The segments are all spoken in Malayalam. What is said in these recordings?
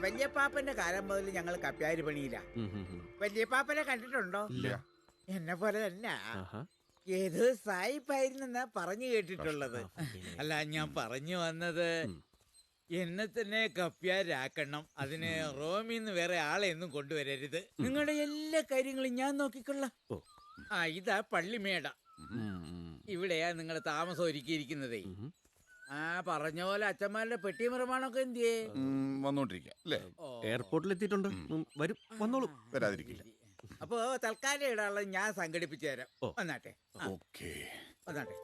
വല്യപ്പാപ്പന്റെ കാലം മുതൽ ഞങ്ങൾ കപ്പ്യാര് പണിയില്ല. വല്യപ്പാപ്പനെ കണ്ടിട്ടുണ്ടോ? എന്നെ പോലെ തന്നെ ഏത് സായിപ്പായിരുന്നെന്നാ പറഞ്ഞു കേട്ടിട്ടുള്ളത്. അല്ല, ഞാൻ പറഞ്ഞു വന്നത് എന്നെ തന്നെ കപ്പ്യാരാക്കണം. അതിന് റോമിന്ന് വേറെ ആളെ ഒന്നും കൊണ്ടുവരരുത്. നിങ്ങളുടെ എല്ലാ കാര്യങ്ങളും ഞാൻ നോക്കിക്കൊള്ളാം. ഇതാ പള്ളിമേട. ഇവിടെയാ നിങ്ങളുടെ താമസം ഒരുക്കിയിരിക്കുന്നതേ. പറഞ്ഞ പോലെ അച്ഛന്മാരുടെ പെട്ടി നിർമ്മാണമൊക്കെ എന്തിയേ? വന്നോണ്ടിരിക്കുക. എയർപോർട്ടിൽ എത്തിയിട്ടുണ്ട്. വരും, വന്നോളൂ. വരാതിരിക്കില്ല. അപ്പോ തൽക്കാലം ഇടാനുള്ളത് ഞാൻ സംഘടിപ്പിച്ചു തരാം. വന്നാട്ടെ. വന്നാട്ടെ.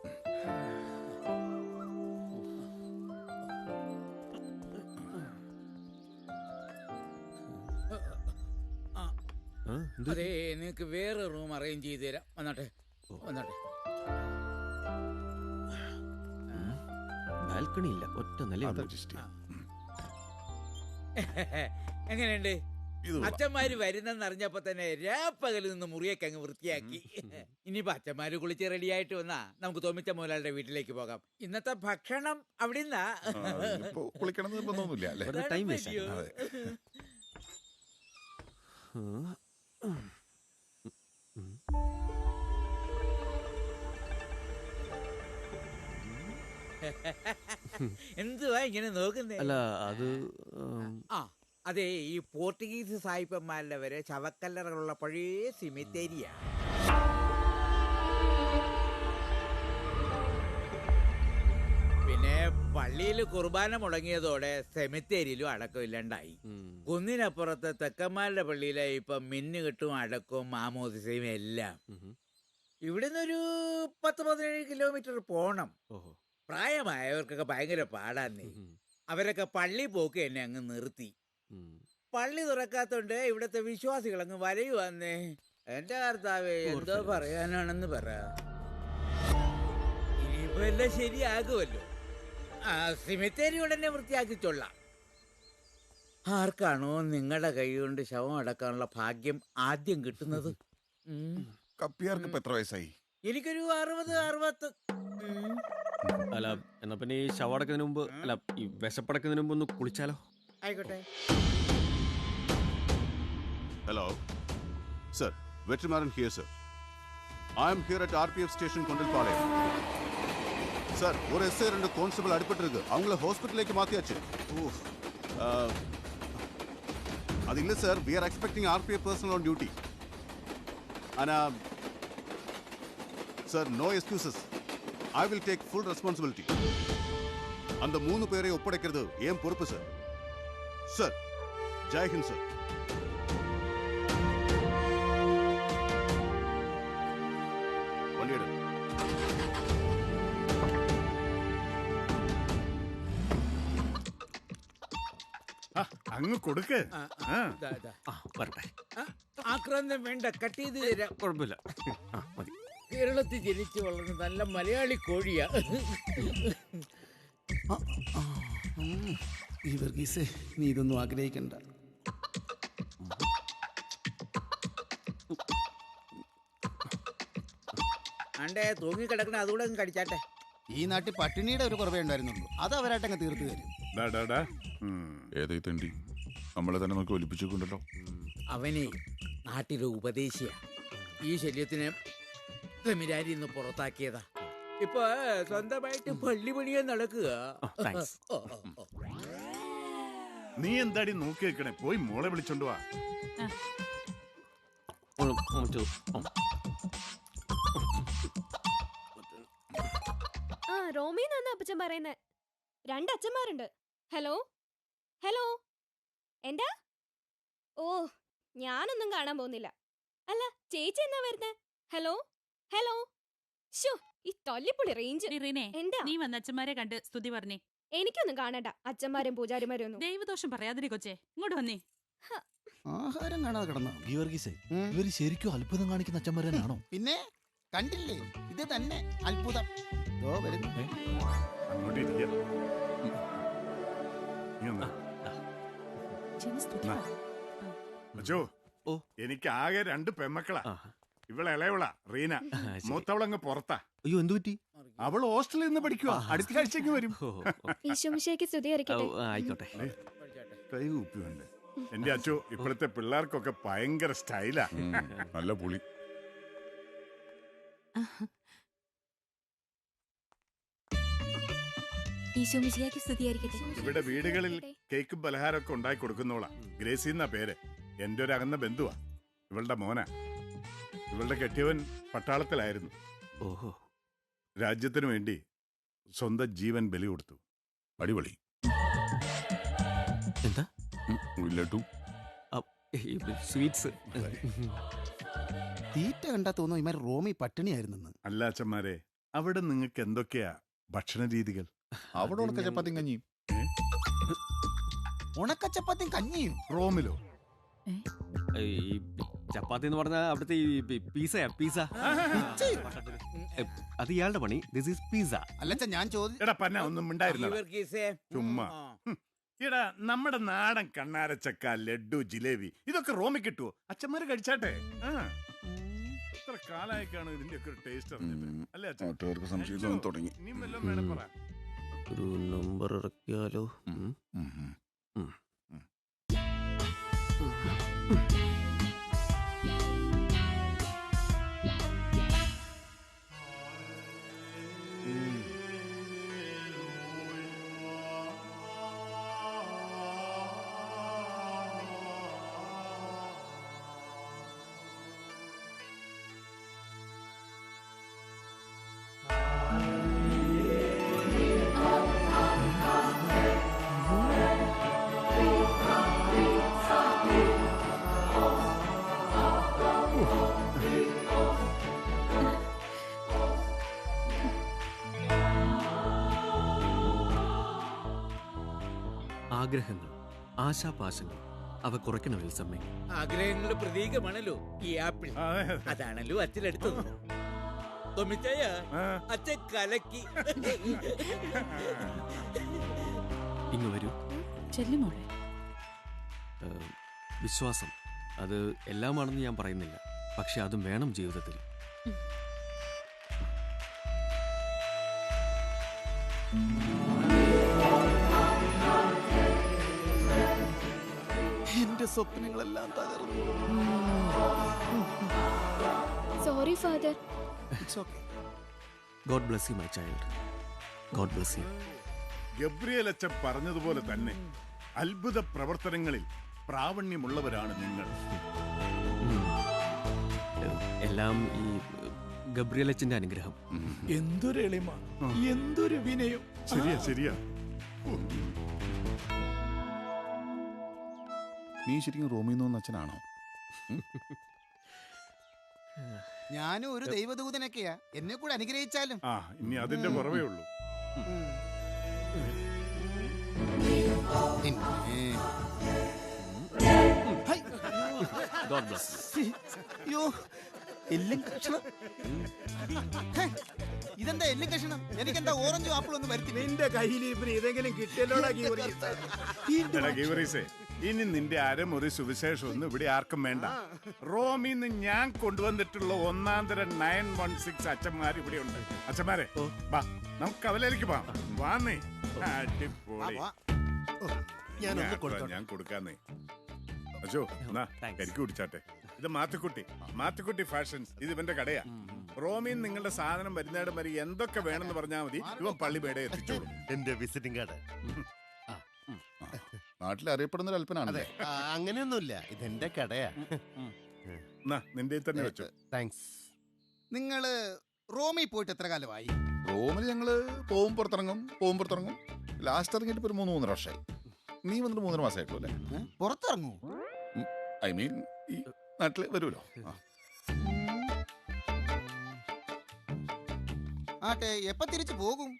അതെ, നിനക്ക് വേറെ റൂം അറേഞ്ച് ചെയ്ത് തരാം. വന്നാട്ടെ, വന്നാട്ടെ. ബാൽക്കണി ഇല്ല, ഒറ്റ നില. എങ്ങനെയുണ്ട്? അച്ഛന്മാര് വരുന്നെന്നറിഞ്ഞപ്പോ തന്നെ രാപ്പകലിൽ നിന്ന് മുറിയൊക്കെ അങ്ങ് വൃത്തിയാക്കി. ഇനിയിപ്പോ അച്ഛന്മാര് കുളിച്ച് റെഡി ആയിട്ട് വന്നാ നമുക്ക് തോമിച്ച മുതലാളിയുടെ വീട്ടിലേക്ക് പോകാം. ഇന്നത്തെ ഭക്ഷണം അവിടെ എന്തുവാ ഇങ്ങനെ നോക്കുന്നേ? അല്ല, അത് അതെ, ഈ പോർട്ടുഗീസ് സായിപ്പന്മാരുടെ വരെ ശവക്കല്ലറകളുള്ള പഴയ സിമിത്തേരിയ. പിന്നെ പള്ളിയിൽ കുർബാന മുടങ്ങിയതോടെ സെമിത്തേരിയിലും അടക്കമില്ലാണ്ടായി. കുന്നിനപ്പുറത്ത് തെക്കന്മാരുടെ പള്ളിയിലെ ഇപ്പൊ മിന്നുകെട്ടും അടക്കവും മാമോദിസയും എല്ലാം. ഇവിടുന്നൊരു 10-17 കിലോമീറ്റർ പോണം. പ്രായമായവർക്കൊക്കെ ഭയങ്കര പാടാന്നേ. അവരൊക്കെ പള്ളി പോക്ക് എന്നെ അങ്ങ് നിർത്തി. പള്ളി തുറക്കാത്തോണ്ട് ഇവിടത്തെ വിശ്വാസികൾ അങ്ങ് വരയുവന്നേ. എന്റെ കർത്താവേ, എന്തോ പറയാനാണെന്ന് പറ. ഇനിയിപ്പോ എല്ലാം ശരിയാകുമല്ലോ. സിമിത്തേരി ഉടനെ വൃത്തിയാക്കിച്ചോളാം. ആർക്കാണോ നിങ്ങളുടെ കൈ കൊണ്ട് ശവം അടക്കാനുള്ള ഭാഗ്യം ആദ്യം കിട്ടുന്നത്? കപ്പ്യാർക്ക് എത്ര വയസ്സായി? എനിക്കൊരു 60-60. അല്ല, എന്നാ പിന്നെ ഈ ശവടക്കുന്നതിന് മുമ്പ്, അല്ല, ഈ വിശപ്പടക്കുന്നതിന് മുമ്പ് ഒന്ന് കുളിച്ചാലോ? ആയിക്കോട്ടെ. Hello sir, Vetrimaaran here sir. I am here at RPF station Kondalpalayam. Sir, ஒரு எஸ்ஐ 2 கான்ஸ்டபிள் அடிபட்டு இருக்கு. அவங்கள ஹாஸ்பிட்டலுக்கு மாத்தியாச்சு. அது இல்ல sir, we are expecting RPF personnel on duty. ஆனா sir, no excuses. I will take full responsibility. அந்த 3 பேரை ஒப்படைக்கிறது ஏன் பொறுப்பு sir. Sir, Jai Hind sir. வண்டியடு. അങ്ങ് കൊടുക്ക്. വരട്ടെ. ആക്രാന്തം വേണ്ട, കട്ട് ചെയ്ത് തരാം. കുഴപ്പമില്ല, മതി. കേരളത്തിൽ ജനിച്ചു വളർന്ന നല്ല മലയാളി കോഴിയാ. ഈ വർഗീസേ, നീ ഇതൊന്നും ആഗ്രഹിക്കണ്ട. അണ്ടേ തൂങ്ങിക്കിടക്കണ അതുകൂടെ അങ്ങ് കടിച്ചാട്ടെ. ഈ നാട്ടിൽ പട്ടിണിയുടെ ഒരു കുറവേ ഉണ്ടായിരുന്നുള്ളൂ, അത് അവരായിട്ടങ്ങ് തീർത്തു തരും. ഏതൈ തണ്ടി നമ്മളെ തന്നെ നോക്കി ഒലിപ്പിച്ചിട്ടുണ്ടല്ലോ. അവനെ നാട്ടിലെ ഉപദേശിയാ. ഈ ശല്യത്തിന് സെമിനാരിന്ന് പുറത്താക്കിയതാ. ഇപ്പൊ സ്വന്തമായിട്ട് പള്ളി പണിയാൻ നടക്കുക. നീ എന്താടി നോക്കി വെക്കണേ? പോയി മോളെ വിളിച്ചോണ്ട് വാ. റോമിന്നാണ് അപ്പച്ചൻ പറയുന്നേ. 2 അച്ഛന്മാരുണ്ട്. ഹലോ ഹലോ, എന്താ? ഓ, ഞാനൊന്നും കാണാൻ പോകുന്നില്ല. അല്ല, ചേച്ചി എന്നാ വരുന്നേ? Hello hello. ഷോ, ഈ തൊല്ലിപ്പൊളി റേഞ്ച്. എന്താ? നീ വന്ന അച്ഛന്മാരെ കണ്ട് സ്തുതി പറഞ്ഞേ. എനിക്കൊന്നും കാണണ്ട അച്ഛന്മാരും പൂജാരിമാരും ഒന്നും. ദൈവദോഷം പറയാതിരി കൊച്ചേ, ഇങ്ങോട്ട് വന്നേ. ആഹാരം കാണാതെ കിടന്നോ? ഇവര് ശരിക്കും അത്ഭുതം കാണിക്കുന്ന അച്ഛന്മാരാണോ? പിന്നെ കണ്ടില്ലേ, ഇത് തന്നെ അത്ഭുതം. എനിക്ക് ആകെ 2 പെമ്മക്കളാ. ഇവളെ ഇളയവളാ റീന, മൂത്തവളങ്ങ് പുറത്താ. അയ്യോ, എന്തു പറ്റി? അവൾ ഹോസ്റ്റലിൽ നിന്ന് പഠിക്കുക. അടുത്ത ആഴ്ചക്ക് വരും. ഈശോമിശിഹായ്ക്ക് സ്തുതി ആയിരിക്കട്ടെ. ആയിക്കോട്ടെ. കൈ കുപ്പി വേണ്ടേ? എന്റെ അച്ഛോ, ഇപ്പോഴത്തെ പിള്ളേർക്കൊക്കെ ഭയങ്കര സ്റ്റൈലാ. നല്ല പുളി. ഇവിടെ വീടുകളിൽ കേക്കും പലഹാരമൊക്കെ ഉണ്ടാക്കി കൊടുക്കുന്നോളാ. ഗ്രേസി എന്നാ പേര്. എന്റെ ഒരു അകന്ന ബന്ധുവാ. ഇവളുടെ മോനാ. ഇവളുടെ കെട്ടിയവൻ പട്ടാളത്തിലായിരുന്നു. ഓഹോ. രാജ്യത്തിനു വേണ്ടി സ്വന്തം ജീവൻ ബലി കൊടുത്തു. അടിപൊളി. എന്താ ലഡു സ്വീറ്റ്സ്? തീറ്റ കണ്ടാ തോന്നുന്നു ഇമാർ റോമി പട്ടിണിയായിരുന്നെന്ന്. അല്ല അച്ഛന്മാരെ, അവിടെ നിങ്ങൾക്ക് എന്തൊക്കെയാ ഭക്ഷണ രീതികൾ? അവിടെ ഉണക്ക ചപ്പാത്തിയും കഞ്ഞിയും. ഉണക്ക ചപ്പാത്തിയും കഞ്ഞിയും റോമിലോ? ഈ ചപ്പാത്തി എന്ന് പറഞ്ഞാൽ അവിടുത്തെ ഈ പീസയാ. പീസ അത് ഇയാളുടെ പണി. This is പീസ. അല്ലച്ച ഞാൻ ചോദിച്ചു. എടാ പന്ന ഒന്നും ഉണ്ടായിരുന്ന ചുമ്മാ. എടാ നമ്മുടെ നാടൻ കണ്ണാരച്ചക്ക, ലഡു, ജിലേബി ഇതൊക്കെ റോമിൽ കിട്ടുവോ? അച്ഛന്മാര് കഴിച്ചാട്ടെ. എത്ര കാലായിക്കാണ് ഇതിന്റെ ഒക്കെ ഒരു ടേസ്റ്റ് അറിഞ്ഞിട്ട്, അല്ലേ അച്ഛൻ? നാട്ടുകാർക്ക് സംശയം തുടങ്ങി. ഇനിയും വല്ലതും വേണം പറ. ഒരു നമ്പർ ഇറക്കിയാലോ? ആഗ്രഹങ്ങൾ, ആശാപാശങ്ങൾ അവ കുറയ്ക്കണം എൽസമ്മേ. ആഗ്രഹങ്ങളുടെ പ്രതീകമാണല്ലോ ഈ ആപ്പിൾ. അതാണല്ലോ അച്ഛനെടുത്തത്. തൊമ്മിച്ചായ അച്ഛൻ കലക്കി. ഇങ്ങ് വരൂ. ചെല്ലുമോളെ. വിശ്വാസം അത് എല്ലാമാണെന്ന് ഞാൻ പറയുന്നില്ല, പക്ഷെ അതും വേണം ജീവിതത്തിൽ. എന്റെ സ്വപ്നങ്ങളെല്ലാം തകർന്നു. Sorry father. God bless you my child. God bless you. Gabriel അച്ഛൻ പറഞ്ഞതുപോലെ തന്നെ അത്ഭുത പ്രവർത്തനങ്ങളിൽ പ്രാവണ്യമുള്ളവരാണ് നിങ്ങൾ. എല്ലാം ഈ ഗബ്രിയേലച്ചന്റെ അനുഗ്രഹം. എന്തൊരു എളിമ, എന്തൊരു വിനയം. ശരിയാ ശരിയാ. നീ ശരിക്കും റോമിൽ നിന്ന് അച്ഛനാണോ? ഞാനും ഒരു ദൈവദൂതനൊക്കെയാ. എന്നെ കൂടെ അനുഗ്രഹിച്ചാലും. ആ, ഇനി അതിന്റെ കുറവേ ഉള്ളൂ. God bless. അയ്യോ, എല്ലും കഷണം. ഇതെന്താ എല്ലും കഷണം? എനിക്കെന്താ ഓറഞ്ചും ആപ്പിളും ഒന്നും വരുത്തി. നിന്റെ കയ്യിൽ ഇതെങ്കിലും കിട്ടിയല്ലോടാ ഗീവറീസേ, ഇനി നിന്റെ അരമുറി സുവിശേഷം ഒന്നും ഇവിടെ ആർക്കും വേണ്ട. റോമിന്ന് ഞാൻ കൊണ്ടുവന്നിട്ടുള്ള ഒന്നാന്തരം 916 അച്ഛന്മാർ ഇവിടെ ഉണ്ട്. അച്ഛന്മാരെ വാ, നമുക്ക് കവലയിലേക്ക് പോവാം. വാന്നേ. അടിപൊളി. ഞാൻ കൊടുക്കാന്നേ. അച്ഛോ എന്നാ കരിക്ക് കുടിച്ചാട്ടെ. ഇത് മാത്തുക്കുട്ടി ഫാഷൻസ്. ഇത് ഇവന്റെ കടയാ. റോമിൽ നിങ്ങളുടെ സാധനം വരുന്നേടം വരെ എന്തൊക്കെ വേണമെന്ന് പറഞ്ഞാൽ മതി, ഇവൻ പള്ളി പേടെ എത്തിച്ചോളും. എന്റെ വിസിറ്റിംഗ് കാർഡ്. നാട്ടിൽ അറിയപ്പെടുന്ന ഒരു അല്പനാണല്ലേ? അങ്ങനെയൊന്നുമില്ല, ഇതെന്റെ കടയാ. നിന്റെ തന്നെ വെച്ചോ. താങ്ക്സ്. നിങ്ങള് റോമിൽ പോയിട്ട് എത്ര കാലമായി? റോമിൽ ഞങ്ങള് പോവും പുറത്തിറങ്ങും. ലാസ്റ്റ് ഇറങ്ങിയിട്ട് ഒരു 3 വർഷമായി. നീ വന്നിട്ട് 3 മാസമായിട്ടു അല്ലേ? പുറത്തിറങ്ങൂ? ഐ മീൻ ഈ നാട്ടില് വരുമല്ലോ. ആട്ടെ, എപ്പ തിരിച്ചു പോകും?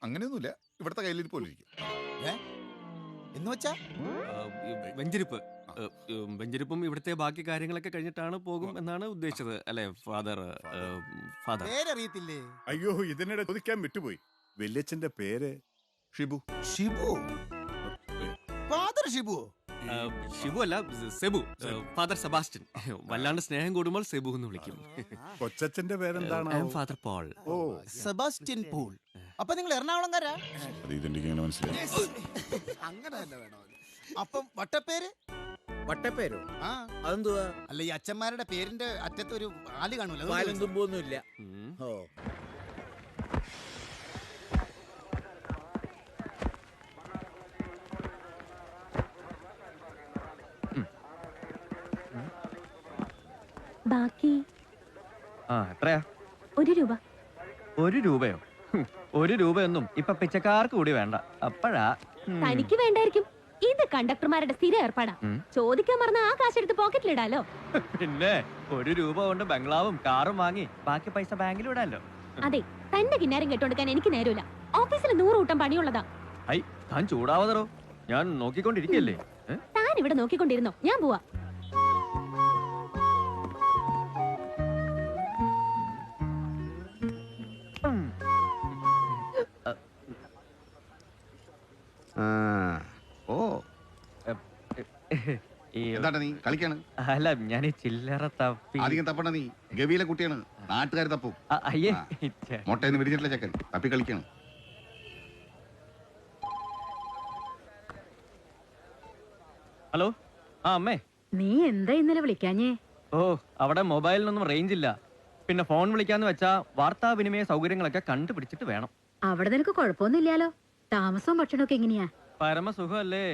അങ്ങനെയൊന്നുമില്ല, ഇവിടുത്തെ കയ്യിലിരിപ്പ് പോലെ ഇരിക്കും. എന്ന് വെച്ചാ വെഞ്ചരിപ്പും ഇവിടുത്തെ ബാക്കി കാര്യങ്ങളൊക്കെ കഴിഞ്ഞിട്ടാണ് പോകും എന്നാണ് ഉദ്ദേശിച്ചത്, അല്ലെ ഫാദർ? പേരറിയത്തില്ലേ? അയ്യോ, ഇതിനിടെ ചോദിക്കാൻ വിട്ടുപോയി. വല്യച്ഛന്റെ പേര് ഷിബു. ഫാദർ ഷിബു? ഷിബു അല്ല, സെബു. Father Sebastian. വല്ലാണ്ട് സ്നേഹം കൂടുമ്പോൾ സെബു എന്ന് വിളിക്കും. കൊച്ചച്ഛന്റെ പേരെന്താണ്? Father Paul. ഓ, സെബാസ്റ്റ്യൻ പോൾ. അപ്പൊ നിങ്ങൾ എറണാകുളംകാരാ? അത് ഇതെനിക്ക് മനസ്സിലായി. അങ്ങനെ തന്നെ വേണോ? അപ്പം വട്ടപ്പേര്? വട്ടപ്പേരോ? ആ അതെന്തുവാ? അല്ല, ഈ അച്ഛന്മാരുടെ പേരിന്റെ അറ്റത്ത് ഒരു ആല് കാണൂല. പാലും തുമ്പൊന്നുമില്ല. ഓ, ബാക്കി എത്രയാ? 1 രൂപ. 1 രൂപയോ? 1 രൂപയൊന്നും ഇപ്പൊ പിച്ചക്കാർക്ക് കൂടി വേണ്ട. അപ്പഴാ തനിക്ക് വേണ്ടായിരിക്കും. ഇത് കണ്ടക്ടർമാരുടെ സ്ഥിര ഏർപ്പാടാ. ചോദിക്കാൻ മറന്ന ആ കാശെടുത്ത് പോക്കറ്റിലിടാലോ. പിന്നെ 1 രൂപ കൊണ്ട് ബംഗ്ലാവും കാറും വാങ്ങി ബാക്കി പൈസ ബാങ്കിൽ ഇടാലോ. അതെ, തന്റെ കിന്നാരം കെട്ടുകൊടുക്കാൻ എനിക്ക് നേരമില്ല. ഓഫീസിൽ 100 കൂട്ടം പണിയുള്ളതാ. ഐ, താൻ ചൂടാവതറോ, ഞാൻ നോക്കിക്കൊണ്ടിരിക്കല്ലേ. താൻ ഇവിടെ നോക്കിക്കൊണ്ടിരുന്നോ, ഞാൻ പോവാ. എന്താ നീ കളിക്കാണ്? അല്ല, ഞാൻ ചില്ലറ തപ്പി. അധികം തപ്പണ നീ, ഗവിയിലെ കുട്ടിയാണ്, നാട്ടുകാർ തപ്പും. അയ്യേ, മുട്ടയെന്ന് വിരിഞ്ഞിട്ടില്ല ചെക്കൻ, തപ്പി കളിക്കാണ്. ഹലോ, ആ അമ്മേ. നീ എന്താ ഇന്നലെ വിളിക്കാഞ്ഞേ? ഓ, അവിടെ മൊബൈലിനൊന്നും റേഞ്ച് ഇല്ല. പിന്നെ ഫോൺ വിളിക്കാന്ന് വെച്ചാ വാർത്താവിനിമയ സൗകര്യങ്ങളൊക്കെ കണ്ടുപിടിച്ചിട്ട് വേണം. അവിടെ നിനക്ക് കുഴപ്പമൊന്നുമില്ലാലോ. താമസവും ഭക്ഷണമൊക്കെ എങ്ങനെയാ? പരമസുഖമല്ലേ.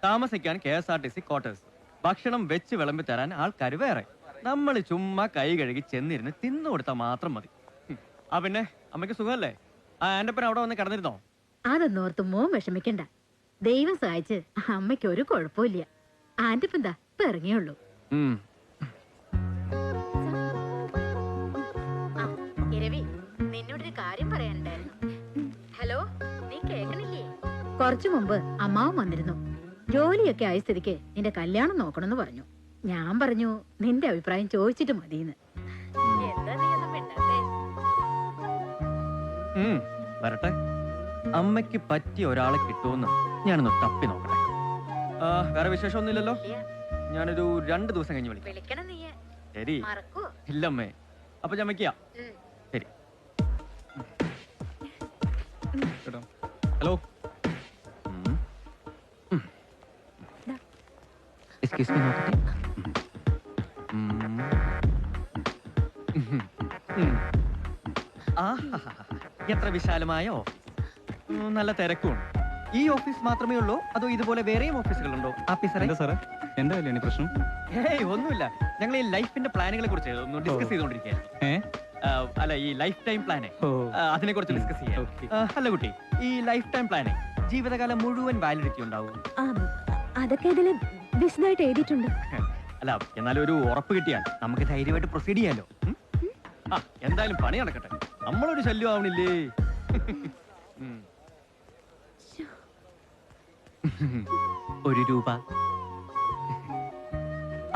താമസിക്കാൻ KSRTC ക്വാർട്ടേഴ്സ്, ഭക്ഷണം വെച്ച് വിളമ്പി തരാൻ ആൾക്കാർ വേറെ. നമ്മൾ ചുമ്മാ കൈ കഴുകി ചെന്നിരുന്ന് തിന്നു കൊടുത്താൽ മാത്രം മതി. ആ പിന്നെ അമ്മയ്ക്ക് സുഖമല്ലേ? ആ ആൻ്റപ്പൻ അവിടെ വന്ന് കിടന്നിരുന്നോ? അതൊന്നോർത്ത് മോൻ വിഷമിക്കണ്ട. ദൈവം സഹായിച്ച് അമ്മയ്ക്ക് ഒരു കുഴപ്പമില്ല. ആന്റിപ്പൻ ദാ ഇപ്പൊ ഇറങ്ങിയുള്ളൂ. നിന്നോടൊരു കാര്യം പറയാനുണ്ടായിരുന്നു. ഹലോ, നീ കേൾക്കണില്ലേ? കുറച്ചു മുമ്പ് അമ്മാവും വന്നിരുന്നു. ജോലിയൊക്കെ ആയ സ്ഥിതിക്ക് നിന്റെ കല്യാണം നോക്കണമെന്ന് പറഞ്ഞു. ഞാൻ പറഞ്ഞു നിന്റെ അഭിപ്രായം ചോദിച്ചിട്ട് മതിയെന്ന്. എന്താ നീ ഒന്നും മിണ്ടാത്തെ? വരട്ടെ, അമ്മയ്ക്ക് പറ്റിയ ഒരാളെ കിട്ടുമെന്ന് ഞാനൊന്ന് തപ്പി നോക്കട്ടെ. വേറെ വിശേഷമൊന്നുമില്ലല്ലോ? ഞാനൊരു 2 ദിവസം കഴിഞ്ഞ് വിളിക്കാം. ശരി. ഇല്ലമ്മേ, അപ്പൊ ഞാൻ വെക്കാം. ശരി. ഹലോ, എക്സ്ക്യൂസ് മീ, നോക്കട്ടെ. എത്ര വിശാലമായ ഓഫീസ്, നല്ല തിരക്കുണ്ട്. ഈ ഓഫീസ് മാത്രമേ ഉള്ളൂ അതോ ഇതുപോലെ വേറെയും ഓഫീസുകളുണ്ടോ ഓഫീസറെ? എന്താ കല്യാണി പ്രശ്നം? ഏയ് ഒന്നുമില്ല, ഞങ്ങൾ ഈ ലൈഫിന്റെ പ്ലാനുകളെ കുറിച്ച് ഒന്ന് ഡിസ്കസ് ചെയ്തുകൊണ്ടിരിക്കുകയായിരുന്നു. അല്ല, ഈ ലൈഫ് ടൈം പ്ലാനെ, അതിനെ കുറിച്ച് ഡിസ്കസ് ചെയ്യാം. അല്ല കുട്ടി, ഈ ലൈഫ് ടൈം പ്ലാനെ ജീവിതകാലം മുഴുവൻ വാലിഡിറ്റി ഉണ്ടാവും? അതൊക്കെ ഇതില് വിശദമായിട്ട് എഴുതിയിട്ടുണ്ട്. അല്ല, എന്നാലും ഒരു ഉറപ്പ് കിട്ടിയാൽ നമുക്ക് ധൈര്യമായിട്ട് പ്രൊസീഡ് ചെയ്യാലോ. എന്തായാലും പണി നടക്കട്ടെ, നമ്മളൊരു ശല്യം ആവണില്ലേ. 1 രൂപ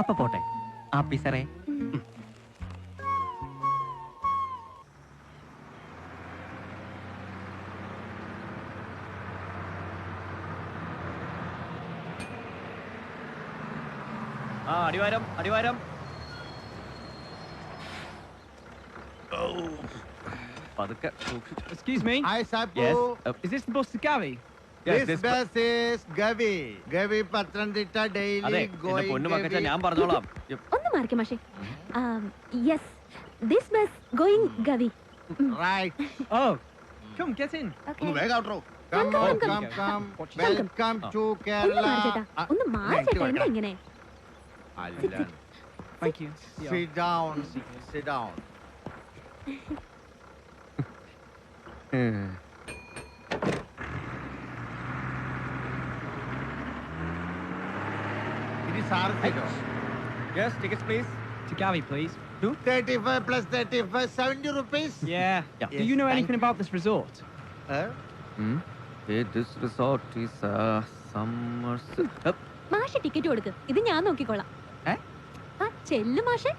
അപ്പൊ പോട്ടെ ആഫീസറെ. അടിവാരം അടിവാരം. പതുക്കെ. Excuse me. Hi, Sapu. Yes. Is this the bus to Gavi? This bus is Gavi. Gavi Patranditta daily അതെ, going പൊന്നു മക്കച്ച, Gavi. ഞാൻ പറഞ്ഞോളാം. ഒന്ന് മാറിക്കേ മാഷേ. Yes, this bus going Gavi. Right. Oh, come get in. ഒന്ന് വേഗം outro. Come on, come. Welcome to ഒന്ന് Kerala. മാറി ചേട്ടാ, ഒന്ന് മാറി ചേട്ടാ. എന്താ ഇങ്ങനെ? Alan. Thank you. Sit down. Sit down. It is our seat. Yes, tickets please. To Gavi, please. 35 plus 35, 70 rupees. Yeah. Yeah. Do you know anything about this resort? This resort is summer. മാഷെ ടിക്കറ്റ് കൊടുക്ക്, ഇത് ഞാൻ നോക്കിക്കോളാം. ചെല്ലു മാഷെ.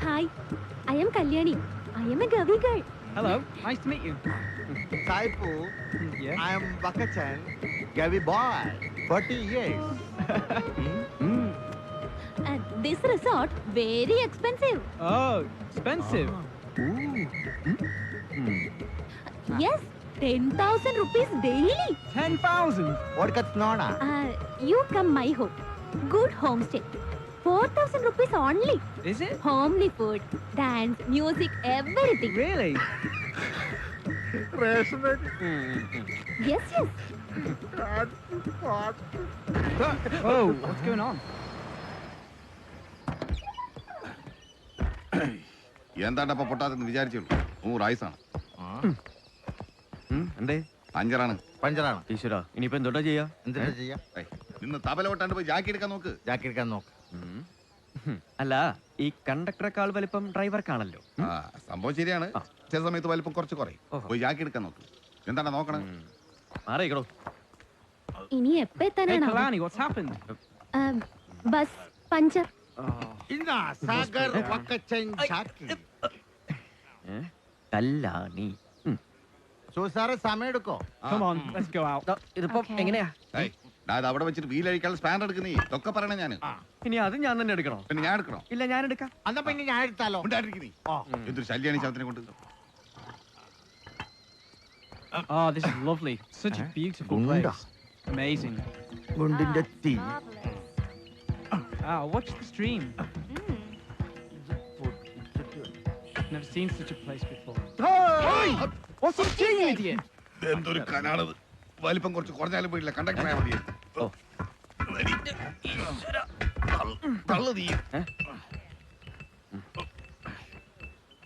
Hi, I M Kalyani. I M A Gavi girl. Hello. Nice to meet you. Saipu, Yeah. I am Bakachan, Gavi boy, 40 years. This resort very expensive. Oh, expensive. Yes, 10,000 rupees daily. 10,000? ഓർക്കത്ത് നോണ You come my home. Good homestay. 4,000 rupees only. Is it? Homely food, dance, music, everything. Really? Yes, yes. Oh, what's going on? എന്താണ്ടപ്പ പൊട്ടാത്തെന്ന് വിചാരിച്ചുള്ളൂ 100 ആയുസാണ്. എന്തേ? പഞ്ചറാണ്. പഞ്ചറാണ്. ഈശ്വരാ, ഇനിയിപ്പോ എന്തോട്ടാ ചെയ്യാ? എന്താ ചെയ്യാ? നിന്ന് തബല കൊട്ടാണ്ട് പോയി ജാക്കി എടുക്കാൻ നോക്ക്. ജാക്കി എടുക്കാൻ നോക്ക്. അല്ല, ഈ കണ്ടക്ടറെക്കാൾ വലിപ്പം ഡ്രൈവർക്കാണല്ലോ. സംഭവം ശരിയാണ്. ചില സമയത്ത് വലിപ്പം കുറച്ച് കുറയും. പോയി ജാക്കി എടുക്കാൻ നോക്ക്. എന്താണ് നോക്കണം? മാറിയിക്കടോ. ഇനി എപ്പോ Hey, എത്താനാണ് Kalani, what's happened? Bus puncture. ഇന്ന സാഗർ വക്കച്ചൻ ചാക്കി. കല്ലാണി. സാറേ സമയം എടുക്കോ? Come on, let's go out. ഇതിപ്പോ എങ്ങനെയാ? അത് അവിടെ വെച്ചിട്ട് വീലഴിക്കാനുള്ള സ്പാൻഡ് എടുക്കുന്നേ. ഇതൊക്കെ പറയണേ ഞാൻ. ഇനി അത് ഞാൻ തന്നെ എടുക്കണോ? പിന്നെ ഞാൻ എടുക്കണോ? ഇല്ല, ഞാൻ എടുക്കാം. എന്നാ പിന്നെ ഞാൻ എടുത്താലോ? ഉണ്ടായിരിക്കുന്നേ. എന്തൊരു ശല്യാണ് ശവത്തിനെ കൊണ്ട്. Oh, this is lovely. Such a beautiful place. Amazing. ഗുണ്ടിന്റെ തീ. Watch the stream. Never seen such a place before. Hey! What's he doing, idiot? എന്തൊരു കനാണത്. വലിപ്പം കുറച്ച് കുറഞ്ഞാലും പോയില്ല. കണ്ടക്ടർ ആയാൽ മതി.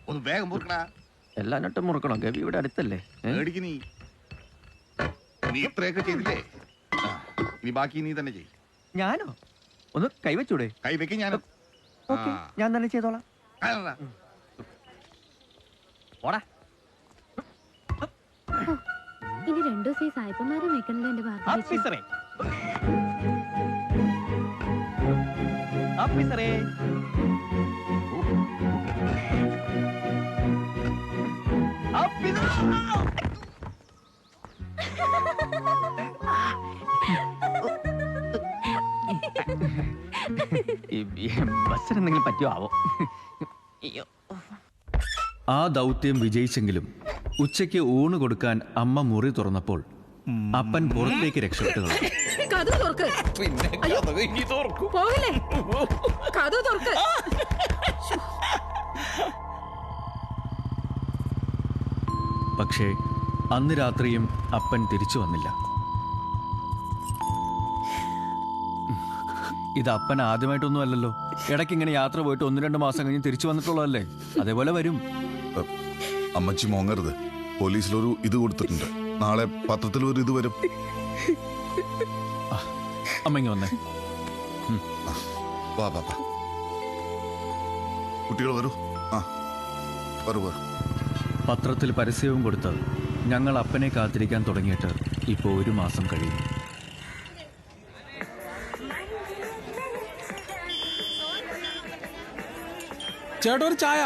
ഒന്ന് വേഗം മുറുക്കണ. എല്ലാ നട്ടും മുറുക്കണോ? ഗവി ഇവിടെ അടുത്തല്ലേ? മേടിക്ക് നീ. നീ ഇത്രയൊക്കെ ചെയ്തില്ലേ? നീ ബാക്കി നീ തന്നെ ചെയ്. ഞാനോ? ഒന്ന് കൈവച്ചൂടെ? കൈവയ്ക്ക് ഞാൻ. ഓക്കേ, ഞാൻ തന്നെ ചെയ്തോളാം. ഓടാ. ഇനി 2 ദിവസം ഈ സായിപ്പന്മാരെ വെക്കണത് എന്റെ ഭാഗ്യം. ഓഫീസറേ, ഓഫീസറേ. ബസ്സിനെന്തെങ്കിലും പറ്റുമോ ആവോ? ആ ദൗത്യം വിജയിച്ചെങ്കിലും ഉച്ചയ്ക്ക് ഊണ് കൊടുക്കാൻ അമ്മ മുറി തുറന്നപ്പോൾ അപ്പൻ പുറത്തേക്ക് രക്ഷപ്പെട്ടു. പക്ഷേ അന്ന് രാത്രിയും അപ്പൻ തിരിച്ചു വന്നില്ല. ഇത് അപ്പൻ ആദ്യമായിട്ടൊന്നും അല്ലല്ലോ. ഇടയ്ക്ക് ഇങ്ങനെ യാത്ര പോയിട്ട് 1-2 മാസം കഴിഞ്ഞ് തിരിച്ചു വന്നിട്ടുള്ളതല്ലേ. അതേപോലെ വരും. അമ്മച്ചി മോങ്ങരുത്. പോലീസിലൊരു ഇത് കൊടുത്തിട്ടുണ്ട്. നാളെ പത്രത്തിലൊരു ഇത് വരും. അമ്മ ഇങ്ങ് വന്നേ. വാ വാ വാ. കുട്ടികൾ വരൂ. വരൂ വരൂ. പത്രത്തിൽ പരസ്യവും കൊടുത്ത് ഞങ്ങൾ അപ്പനെ കാത്തിരിക്കാൻ തുടങ്ങിയിട്ട് ഇപ്പോൾ 1 മാസം കഴിയും. ചേട്ടാ, ഒരു ചായ.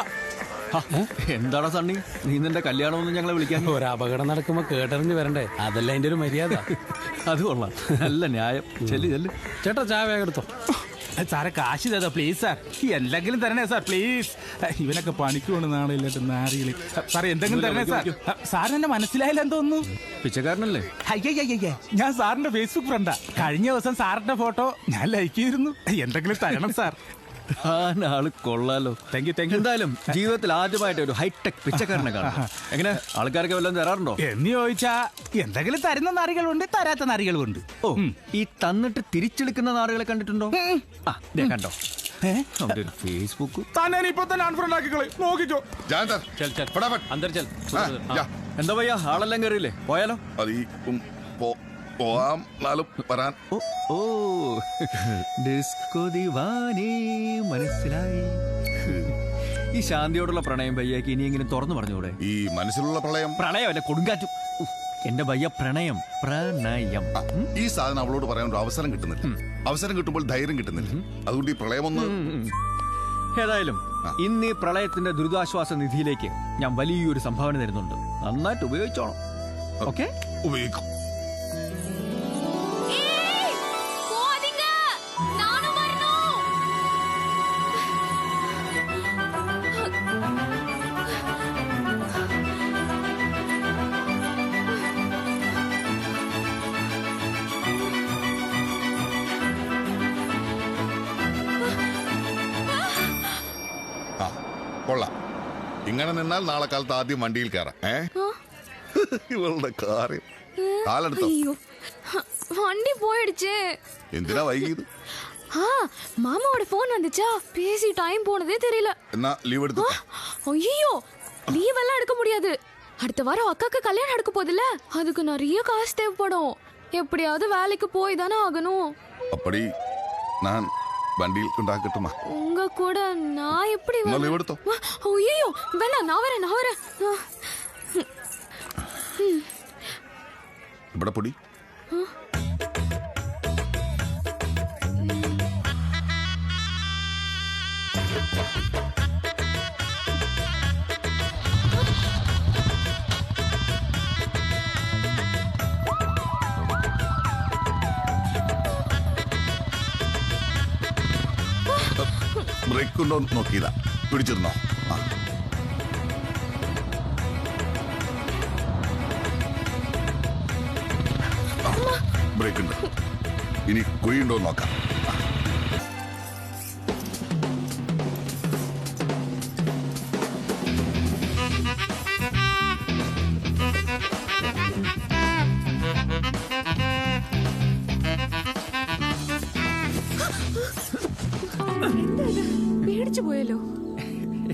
എന്താടാ സണ്ണി, നീ നിന്റെ കല്യാണമൊന്നും ഞങ്ങളെ വിളിക്കാൻ? ഒരു അപകടം നടക്കുമ്പോ കേട്ടറിഞ്ഞ് വരണ്ടേ, അതല്ല അതിന്റെ ഒരു മര്യാദ. അത് കൊള്ളാം, നല്ല ന്യായം. ചെല്ലു ചെല്ലു. ചേട്ടാ, ചായ വേഗം എടുത്തോ. സാറെ കാശ് തരാ പ്ലീസ് സാർ. എന്തെങ്കിലും തരണേ സാർ പ്ലീസ്. ഇവനൊക്കെ പണിക്ക് കൊണ്ട് നാളില്ലാത്ത നാരികള്. സാറേ എന്തെങ്കിലും തരണേ സാർ. സാറിന് എന്നെ മനസ്സിലായില്ല എന്തോന്നു? പിച്ചക്കാരനല്ലേ? അയ്യയ്യേ, ഞാൻ സാറിന്റെ ഫേസ്ബുക്ക് ഫ്രണ്ടാ. കഴിഞ്ഞ ദിവസം സാറിന്റെ ഫോട്ടോ ഞാൻ ലൈക്ക് ചെയ്തിരുന്നു. എന്തെങ്കിലും തരണം സാർ. ആ ആള് കൊള്ളാലോ. Thank you. എന്തായാലും ജീവിതത്തിൽ ആദ്യമായിട്ട് ഒരു ഹൈടെക് പിച്ചക്കാരനെ കാണാം. എങ്ങനെ, ആൾക്കാർക്ക് വല്ലതും തരാറുണ്ടോ എന്ന് ചോദിച്ചാ എന്തെങ്കിലും തരുന്ന നാറികളുണ്ട്, തരാത്ത നാറികളുണ്ട്. ഓ, ഈ തന്നിട്ട് തിരിച്ചെടുക്കുന്ന നാറുകളെ കണ്ടിട്ടുണ്ടോ? കണ്ടോ അവന്റെ ഒരു ഫേസ്ബുക്ക്. തന്നെ ഇപ്പൊ തന്നെ അൺഫ്രണ്ട് ആക്കിക്കളെ നോക്കിക്കോ. എന്താ പയ്യ, ആളെല്ലാം കയറിയില്ലേ? പോയാലോ? പോവാം. വരാൻ. ഓ ഡിസ്കോ ദിവാനേ, മനസ്സിലായി. ഈ ശാന്തിയോടുള്ള പ്രണയം ഭയ്യക്ക് ഇനിയെങ്കിലും തുറന്നു പറഞ്ഞൂടെ? ഈ മനസ്സിലുള്ള പ്രളയമല്ല, കൊടുങ്കാറ്റും. എന്റെ ഭയ്യ, പ്രണയം. ഈ സാധനം അവളോട് പറയാൻ ഒരു അവസരം കിട്ടുന്നില്ല. അവസരം കിട്ടുമ്പോൾ ധൈര്യം കിട്ടുന്നില്ല. അതുകൊണ്ട് ഈ പ്രളയമൊന്ന്. ഏതായാലും ഇന്ന് ഈ പ്രളയത്തിന്റെ ദുരിതാശ്വാസ നിധിയിലേക്ക് ഞാൻ വലിയൊരു സംഭാവന തരുന്നുണ്ട്. നന്നായിട്ട് ഉപയോഗിച്ചോണം. ഓക്കെ, ഉപയോഗിക്കും. കൊള്ളാം. ഇങ്ങനെ നിന്നാൽ നാളെ കാലത്ത് ആദ്യം വണ്ടിയിൽ കയറാം. ഇവളുടെ കാര്യം കാലെടുത്തോ. வண்டி போயிடுச்சே. എന്തിനാ വൈകിയത്? மாமாவோட போன் வந்துச்சா, பேசி டைம் போனதே தெரியல. എന്നാ ലീവ് എടുത്തു. ஐயோ, லீவ் எல்லாம் எடுக்க முடியாது. அடுத்த வாரம் அக்காக்கு கல்யாணம் நடக்க போகுதுல்ல, அதுக்கு நிறைய காசு தேவைப்படும். எப்படியாவது வேலைக்கு போய் தானே ஆகணும். அப்படி நான் வண்டியில் கொண்டாக்கட்டுமா? உங்க கூட நான் எப்படி லீவ் எடுத்தோ. ஐயோ வேணாம், நான் வரேன். ഇവിടെ പൊടി. ബ്രേക്ക് ഉണ്ടോ നോക്കിയതാ. പിടിച്ചിരുന്നോ? ബ്രേക്ക് ഉണ്ട്. ഇനി കുഴിയുണ്ടോ നോക്കാം. പേടിച്ചു പോയല്ലോ.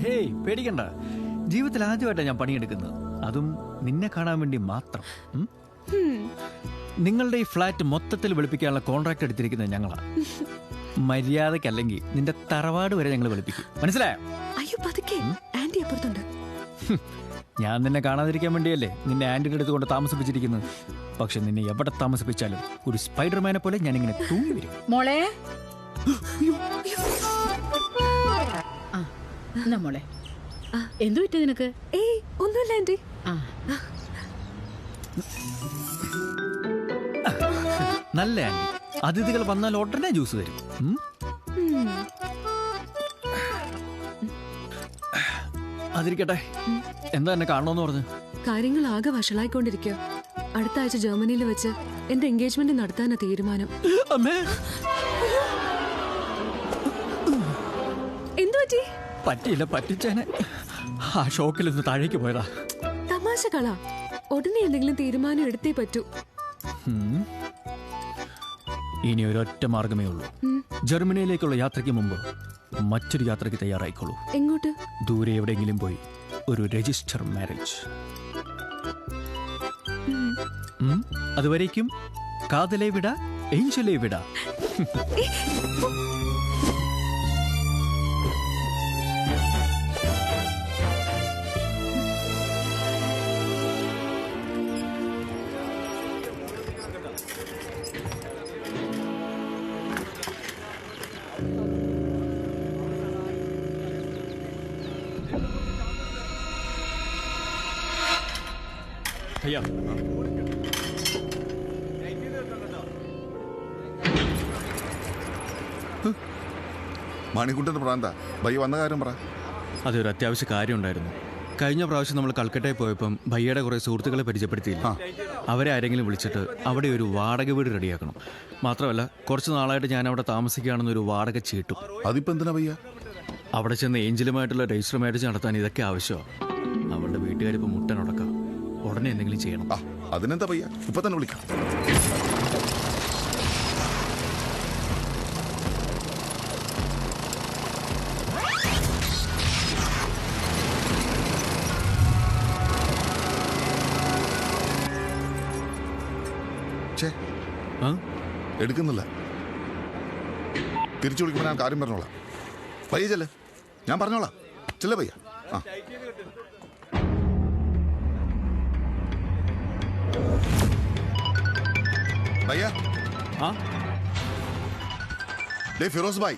ഹേയ്, പേടിക്കണ്ട. ജീവിതത്തിൽ ആദ്യമായിട്ടാണ് ഞാൻ പണിയെടുക്കുന്നത്, അതും നിന്നെ കാണാൻ വേണ്ടി മാത്രം. നിങ്ങളുടെ ഈ ഫ്ലാറ്റ് മൊത്തത്തിൽ വെളുപ്പിക്കാനുള്ള കോൺട്രാക്ട് എടുത്തിരിക്കുന്നത് ഞങ്ങളാണ്. മര്യാദക്കല്ലെങ്കിൽ നിന്റെ തറവാട് വരെ ഞങ്ങൾ വെളുപ്പിക്കും. മനസ്സിലായോ? അയ്യോ പതുക്കെ, ആന്റി അപ്പുറത്തുണ്ട്. ഞാൻ നിന്നെ കാണാതിരിക്കാൻ വേണ്ടിയല്ലേ നിന്നെ ആന്റിയുടെ അടുത്ത് കൊണ്ട് താമസിപ്പിച്ചിരിക്കുന്നത്. പക്ഷെ നിന്നെ എവിടെ താമസിപ്പിച്ചാലും ഒരു സ്പൈഡർമാനെ പോലെ ഞാനിങ്ങനെ തൂങ്ങി വരും. മോളെ മോളെ എന്തു പറ്റി നിനക്ക്? ഏയ് ഒന്നുമില്ല ആന്റി. നല്ല ആന്റി. അതിഥികൾ വന്നാൽ ഉടനെ ജ്യൂസ് തരും. അതിരിക്കട്ടെ, എന്താ എന്നെ കാണണമെന്ന് പറഞ്ഞു? കാര്യങ്ങൾ ആകെ വഷളായിക്കൊണ്ടിരിക്കുക. അടുത്ത ആഴ്ച ജർമ്മനിയിൽ വെച്ച് എന്റെ എൻഗേജ്മെന്റ് നടത്താനാ തീരുമാനം. എന്തു പറ്റി? പറ്റിയില്ല, പറ്റിച്ചേനെ. ആ ഷോക്കിൽ നിന്ന് താഴേക്ക് പോയതാ. തമാശ കള. ഉടനെ എന്തെങ്കിലും തീരുമാനം എടുത്തേ പറ്റൂ. ഇനി ഒരൊറ്റ മാർഗമേ ഉള്ളൂ. ജർമ്മനിയിലേക്കുള്ള യാത്രയ്ക്ക് മുമ്പ് മറ്റൊരു യാത്രയ്ക്ക് തയ്യാറായിക്കോളൂ. എങ്ങോട്ട്? ദൂരെ എവിടെയെങ്കിലും പോയി ഒരു രജിസ്റ്റർ മാരേജ്. അതുവരേക്കും കാതലേ വിട, ഏഞ്ചലേ വിട. भैया മണിക്കുട്ടന്റെ പ്രാന്ത ഭയ്യ വന്ന കാര്യം പറ. അതൊരു അത്യാവശ്യ കാര്യം ഉണ്ടായിരുന്നു. കഴിഞ്ഞ പ്രാവശ്യം നമ്മൾ കൽക്കട്ടയിൽ പോയപ്പം ഭയ്യയുടെ കുറേ സുഹൃത്തുക്കളെ പരിചയപ്പെടുത്തിയില്ല. അവരെ ആരെങ്കിലും വിളിച്ചിട്ട് അവിടെ ഒരു വാടക വീട് റെഡിയാക്കണം. മാത്രമല്ല കുറച്ച് നാളായിട്ട് ഞാൻ അവിടെ താമസിക്കുകയാണെന്നൊരു വാടക ചീട്ടും. അതിപ്പോ എന്തിനാ ഭയ്യ? അവിടെ ചെന്ന് ഏഞ്ചലുമായിട്ടുള്ള രജിസ്റ്റർ മാരേജ് നടത്താൻ ഇതൊക്കെ ആവശ്യമാണ്. അവളുടെ വീട്ടുകാരിപ്പോൾ മുട്ടനുടക്കാം. ഉടനെ എന്തെങ്കിലും ചെയ്യണം. അതിനെന്താ ഭയ്യ, ഇപ്പൊ തന്നെ വിളിക്കാം. എടുക്കുന്നില്ല. തിരിച്ചു വിളിക്കുമ്പോൾ ഞാൻ കാര്യം പറഞ്ഞോളാം. പയ്യ ചെല്ലേ, ഞാൻ പറഞ്ഞോളാം. ചെല്ലേ പയ്യ. भैया हाँ फिरोज भाई